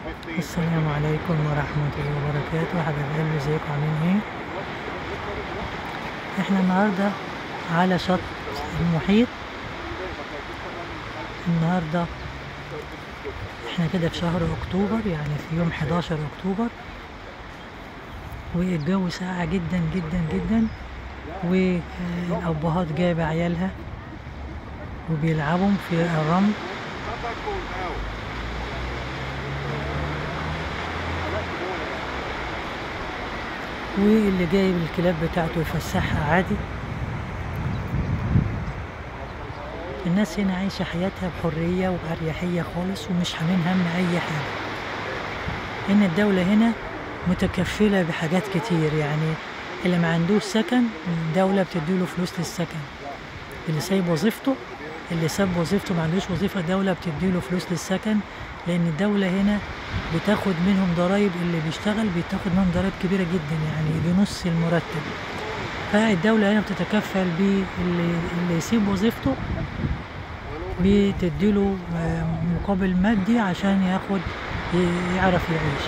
السلام عليكم ورحمة الله وبركاته. حبايب قلبي، ازيكم عاملين ايه؟ احنا النهاردة على شط المحيط. النهاردة احنا كده في شهر اكتوبر، يعني في يوم 11 اكتوبر، والجو ساقع جدا جدا جدا، والابهات جايبة عيالها وبيلعبوا في الرمل، واللي جايب الكلاب بتاعته يفسحها عادي. الناس هنا عايشة حياتها بحرية وبأريحية خالص، ومش حاملين هم أي حاجة. إن الدولة هنا متكفلة بحاجات كتير، يعني اللي ما عندوش سكن الدولة بتديله فلوس للسكن، اللي سايب وظيفته، اللي ساب وظيفته ما عندوش وظيفة، الدولة بتديله فلوس للسكن، لأن الدولة هنا بتاخد منهم ضرايب. اللي بيشتغل بتاخد منهم ضرايب كبيرة جدا، يعني بنص المرتب. فالدولة هنا بتتكفل اللي يسيب وظيفته بتديله مقابل مادي عشان يعرف يعيش.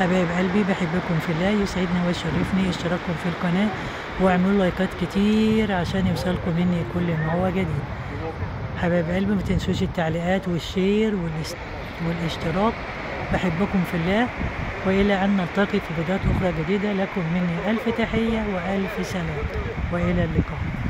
حبايب قلبي، بحبكم في الله، يسعدني ويشرفني اشتراككم في القناة، واعملوا لايكات كتير عشان يوصلكم مني كل ما هو جديد. حبايب قلبي، ما تنسوش التعليقات والشير والاشتراك. بحبكم في الله، وإلى أن نلتقي في فيديوهات أخرى جديدة. لكم مني ألف تحية وألف سلام، وإلى اللقاء.